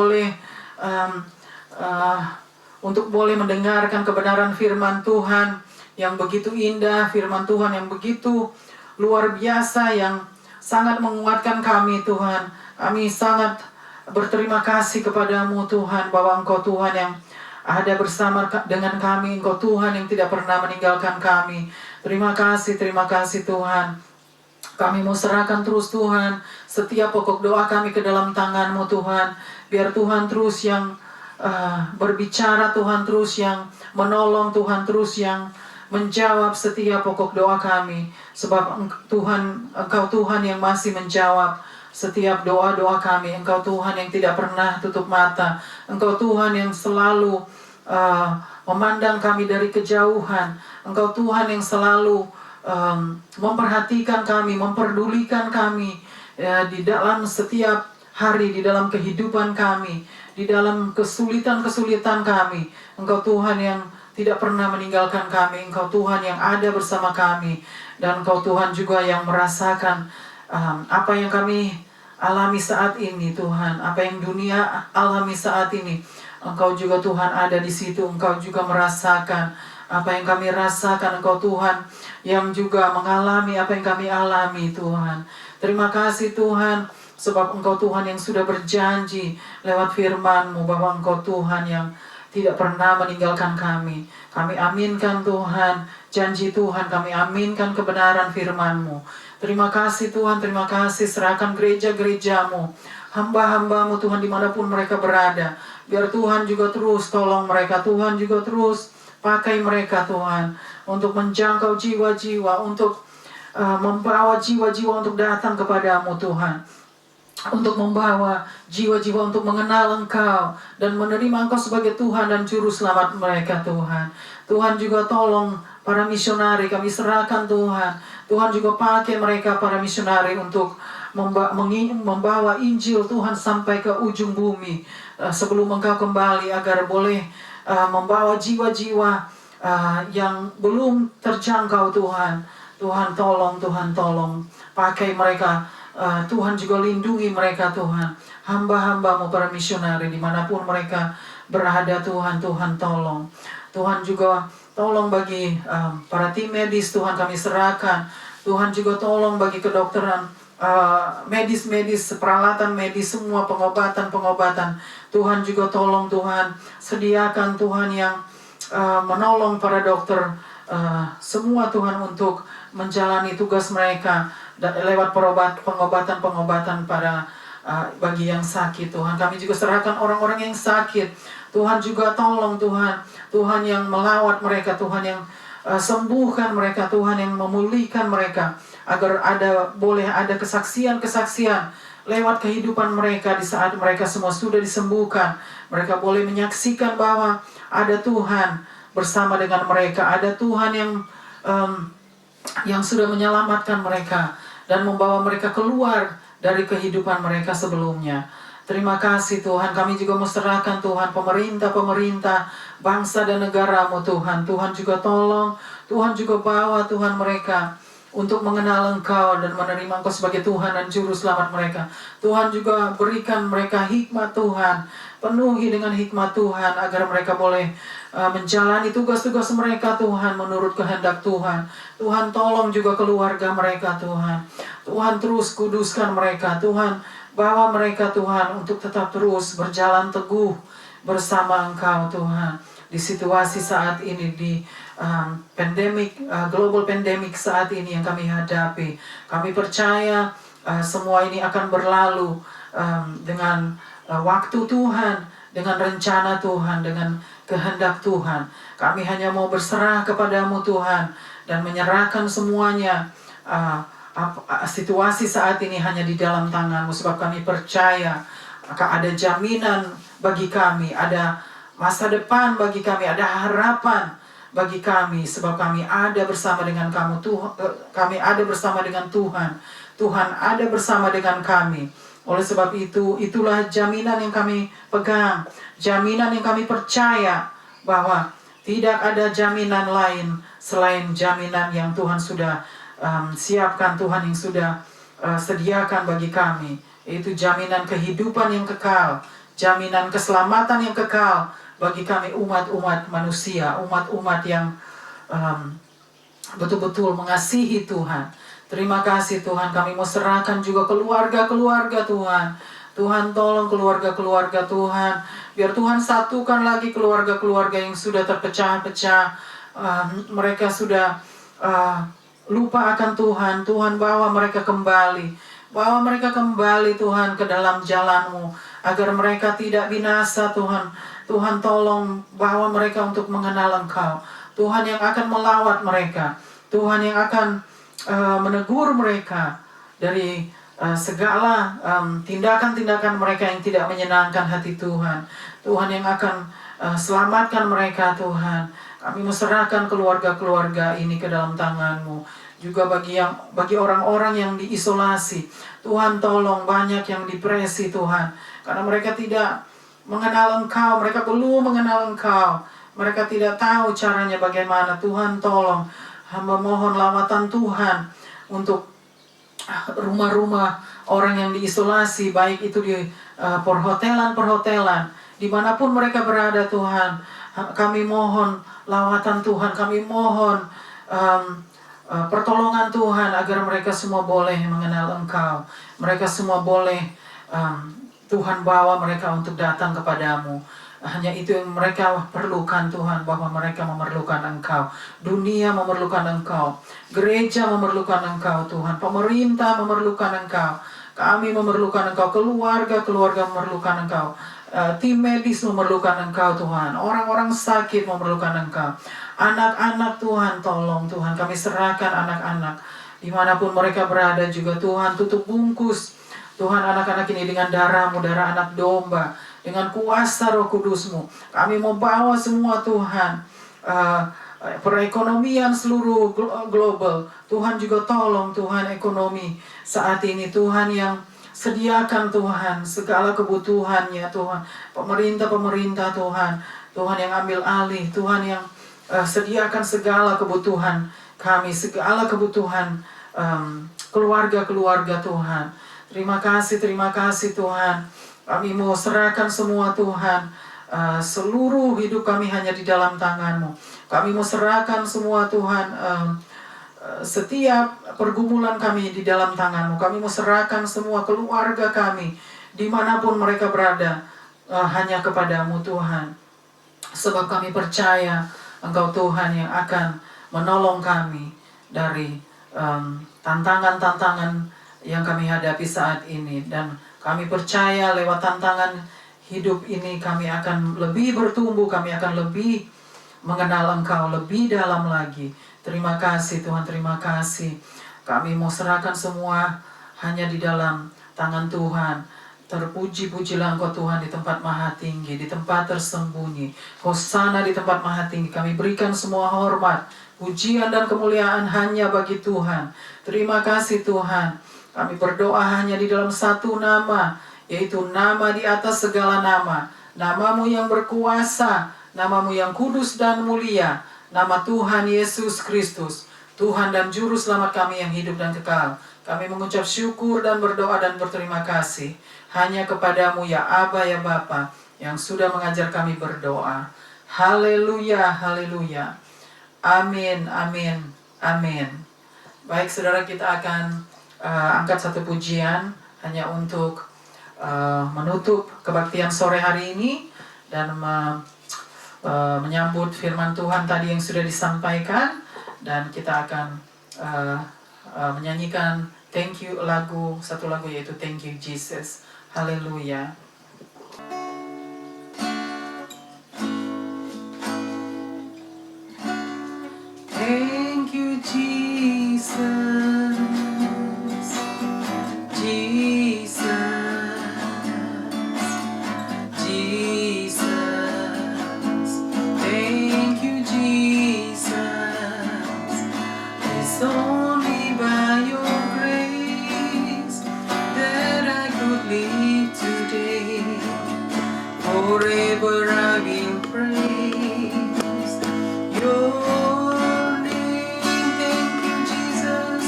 boleh mendengarkan kebenaran firman Tuhan yang begitu indah, firman Tuhan yang begitu luar biasa, yang sangat menguatkan kami Tuhan. Kami sangat berterima kasih kepadamu Tuhan, bahwa Engkau Tuhan yang ada bersama dengan kami, Engkau Tuhan yang tidak pernah meninggalkan kami. Terima kasih Tuhan. Kami mau serahkan terus Tuhan setiap pokok doa kami ke dalam tangan-Mu Tuhan. Biar Tuhan terus yang berbicara, Tuhan terus yang menolong, Tuhan terus yang menjawab setiap pokok doa kami. Sebab Engkau Tuhan yang masih menjawab setiap doa-doa kami. Engkau Tuhan yang tidak pernah tutup mata. Engkau Tuhan yang selalu memandang kami dari kejauhan. Engkau Tuhan yang selalu memperhatikan kami, memperdulikan kami di dalam setiap hari, di dalam kehidupan kami, di dalam kesulitan-kesulitan kami. Engkau Tuhan yang tidak pernah meninggalkan kami. Engkau Tuhan yang ada bersama kami. Dan Engkau Tuhan juga yang merasakan apa yang kami alami saat ini, Tuhan. Apa yang dunia alami saat ini, Engkau juga Tuhan ada di situ. Engkau juga merasakan apa yang kami rasakan. Engkau Tuhan yang juga mengalami apa yang kami alami, Tuhan. Terima kasih Tuhan, sebab Engkau Tuhan yang sudah berjanji lewat firman-Mu bahwa Engkau Tuhan yang tidak pernah meninggalkan kami. Kami aminkan Tuhan, janji Tuhan, kami aminkan kebenaran firman-Mu. Terima kasih Tuhan, terima kasih. Serahkan gereja-gereja-Mu, hamba-hamba-Mu Tuhan dimanapun mereka berada. Biar Tuhan juga terus tolong mereka, Tuhan juga terus pakai mereka Tuhan, untuk menjangkau jiwa-jiwa, untuk membawa jiwa-jiwa untuk datang kepadamu Tuhan, untuk membawa jiwa-jiwa untuk mengenal Engkau dan menerima Engkau sebagai Tuhan dan Juru Selamat mereka Tuhan. Tuhan juga tolong para misionari, kami serahkan Tuhan. Tuhan juga pakai mereka para misionari untuk membawa Injil Tuhan sampai ke ujung bumi sebelum Engkau kembali, agar boleh membawa jiwa-jiwa yang belum terjangkau Tuhan. Tuhan tolong, Tuhan tolong. Pakai mereka, Tuhan juga lindungi mereka Tuhan. Hamba-hamba-Mu para misionari dimanapun mereka berada Tuhan, Tuhan tolong. Tuhan juga tolong bagi para tim medis Tuhan, kami serahkan. Tuhan juga tolong bagi kedokteran, medis-medis, peralatan medis, semua pengobatan-pengobatan. Tuhan juga tolong Tuhan, sediakan Tuhan yang menolong para dokter semua Tuhan untuk menjalani tugas mereka lewat pengobatan-pengobatan pada bagi yang sakit Tuhan. Kami juga serahkan orang-orang yang sakit. Tuhan juga tolong Tuhan, Tuhan yang melawat mereka, Tuhan yang sembuhkan mereka, Tuhan yang memulihkan mereka, agar boleh ada kesaksian-kesaksian lewat kehidupan mereka di saat mereka semua sudah disembuhkan. Mereka boleh menyaksikan bahwa ada Tuhan bersama dengan mereka, ada Tuhan yang sudah menyelamatkan mereka dan membawa mereka keluar dari kehidupan mereka sebelumnya. Terima kasih Tuhan, kami juga menserahkan Tuhan pemerintah, bangsa dan negara-Mu Tuhan. Tuhan juga tolong, Tuhan juga bawa Tuhan mereka untuk mengenal Engkau dan menerima Engkau sebagai Tuhan dan Juru Selamat mereka. Tuhan juga berikan mereka hikmat Tuhan, penuhi dengan hikmat Tuhan, agar mereka boleh menjalani tugas-tugas mereka Tuhan menurut kehendak Tuhan. Tuhan tolong juga keluarga mereka Tuhan. Tuhan terus kuduskan mereka Tuhan, bawa mereka Tuhan untuk tetap terus berjalan teguh bersama Engkau Tuhan. Di situasi saat ini, di global pandemic saat ini yang kami hadapi, kami percaya semua ini akan berlalu dengan waktu Tuhan, dengan rencana Tuhan, dengan kehendak Tuhan. Kami hanya mau berserah kepadamu Tuhan dan menyerahkan semuanya. Situasi saat ini hanya di dalam tangan-Mu, sebab kami percaya ada jaminan bagi kami, ada masa depan bagi kami, ada harapan bagi kami, sebab kami ada bersama dengan kamu Tuhan. Kami ada bersama dengan Tuhan. Tuhan ada bersama dengan kami. Oleh sebab itu, itulah jaminan yang kami pegang, jaminan yang kami percaya, bahwa tidak ada jaminan lain selain jaminan yang Tuhan sudah siapkan, Tuhan yang sudah sediakan bagi kami. Itu jaminan kehidupan yang kekal, jaminan keselamatan yang kekal bagi kami umat-umat manusia, umat-umat yang betul-betul mengasihi Tuhan. Terima kasih Tuhan, kami mau serahkan juga keluarga-keluarga Tuhan. Tuhan tolong keluarga-keluarga Tuhan, biar Tuhan satukan lagi keluarga-keluarga yang sudah terpecah-pecah. Mereka sudah lupa akan Tuhan. Tuhan, bawa mereka kembali. Bawa mereka kembali Tuhan ke dalam jalan-Mu, agar mereka tidak binasa Tuhan. Tuhan, tolong bawa mereka untuk mengenal Engkau. Tuhan yang akan melawat mereka. Tuhan yang akan menegur mereka dari segala tindakan-tindakan mereka yang tidak menyenangkan hati Tuhan. Tuhan yang akan selamatkan mereka Tuhan. Kami serahkan keluarga-keluarga ini ke dalam tangan-Mu. Juga bagi orang-orang yang diisolasi, Tuhan tolong, banyak yang depresi Tuhan, karena mereka tidak mengenal Engkau, mereka belum mengenal Engkau, mereka tidak tahu caranya bagaimana. Tuhan tolong, hamba mohon lawatan Tuhan untuk rumah-rumah orang yang diisolasi, baik itu di perhotelan, dimanapun mereka berada Tuhan. Kami mohon lawatan Tuhan, kami mohon pertolongan Tuhan, agar mereka semua boleh mengenal Engkau. Mereka semua boleh Tuhan bawa mereka untuk datang kepadamu. Hanya itu yang mereka perlukan Tuhan, bahwa mereka memerlukan Engkau. Dunia memerlukan Engkau. Gereja memerlukan Engkau Tuhan. Pemerintah memerlukan Engkau. Kami memerlukan Engkau. Keluarga memerlukan Engkau. Tim medis memerlukan Engkau Tuhan. Orang-orang sakit memerlukan Engkau. Anak-anak Tuhan, tolong Tuhan, kami serahkan anak-anak dimanapun mereka berada juga Tuhan. Tutup bungkus Tuhan anak-anak ini dengan darah-Mu, darah anak domba, dengan kuasa Roh Kudus-Mu. Kami mau bawa semua Tuhan, perekonomian seluruh global. Tuhan juga tolong Tuhan, ekonomi saat ini Tuhan, yang sediakan Tuhan segala kebutuhannya Tuhan. Pemerintah Tuhan, Tuhan yang ambil alih, Tuhan yang sediakan segala kebutuhan kami, segala kebutuhan keluarga-keluarga Tuhan. Terima kasih Tuhan. Kami mau serahkan semua Tuhan. Seluruh hidup kami hanya di dalam tangan-Mu. Kami mau serahkan semua Tuhan. Setiap pergumulan kami di dalam tangan-Mu. Kami mau serahkan semua keluarga kami, dimanapun mereka berada, hanya kepadamu Tuhan. Sebab kami percaya Engkau Tuhan yang akan menolong kami dari tantangan-tantangan yang kami hadapi saat ini. Dan kami percaya lewat tantangan hidup ini kami akan lebih bertumbuh, kami akan lebih mengenal Engkau lebih dalam lagi. Terima kasih Tuhan, terima kasih. Kami mau serahkan semua hanya di dalam tangan Tuhan. Terpuji-pujilah Engkau Tuhan di tempat maha tinggi, di tempat tersembunyi. Hosana di tempat maha tinggi. Kami berikan semua hormat, pujian dan kemuliaan hanya bagi Tuhan. Terima kasih Tuhan. Kami berdoa hanya di dalam satu nama, yaitu nama di atas segala nama. Nama-Mu yang berkuasa, nama-Mu yang kudus dan mulia. Nama Tuhan Yesus Kristus, Tuhan dan Juru Selamat kami yang hidup dan kekal. Kami mengucap syukur dan berdoa dan berterima kasih hanya kepadamu ya Aba ya Bapa, yang sudah mengajar kami berdoa. Haleluya, haleluya. Amin, amin, amin. Baik saudara, kita akan angkat satu pujian hanya untuk menutup kebaktian sore hari ini dan menyambut firman Tuhan tadi yang sudah disampaikan. Dan kita akan menyanyikan satu lagu yaitu Thank You Jesus. Haleluya. Thank you Jesus, Jesus, Jesus. Thank you Jesus. It's only by your grace that I could live today. Forever I will praise your name. Thank you Jesus.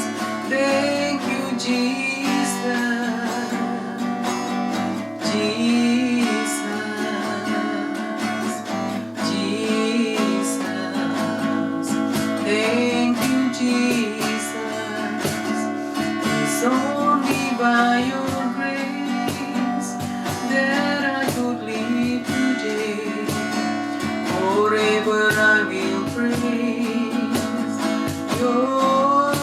Thank you Jesus. Jesus, Jesus. Thank you Jesus. It's only by your grace that I could live today. Forever I will praise your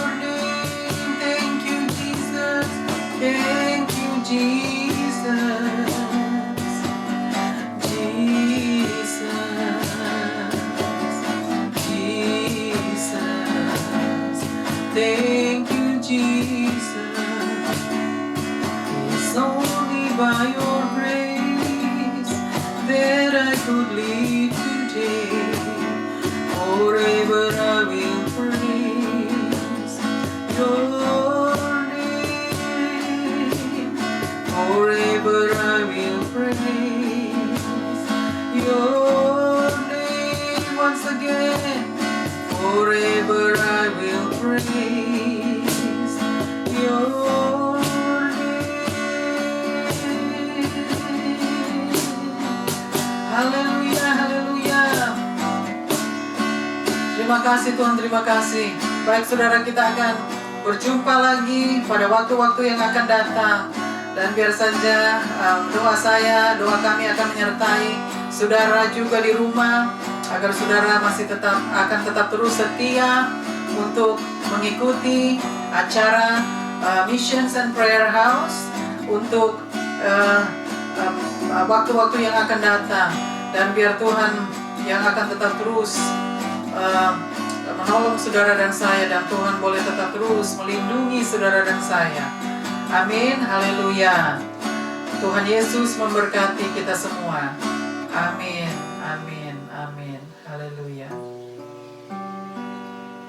Jesus. It's only by your grace that I could live today. Forever I will praise your name. Forever I will praise your name once again. Forever I will praise your name. Haleluya, haleluya. Terima kasih Tuhan, terima kasih. Baik saudara, kita akan berjumpa lagi pada waktu-waktu yang akan datang. Dan biar saja doa saya, doa kami akan menyertai saudara juga di rumah, agar saudara masih akan tetap terus setia untuk mengikuti acara Missions and Prayer House untuk waktu-waktu yang akan datang. Dan biar Tuhan yang akan tetap terus menolong saudara dan saya, dan Tuhan boleh tetap terus melindungi saudara dan saya. Amin, haleluya. Tuhan Yesus memberkati kita semua. Amin, amin, amin, haleluya.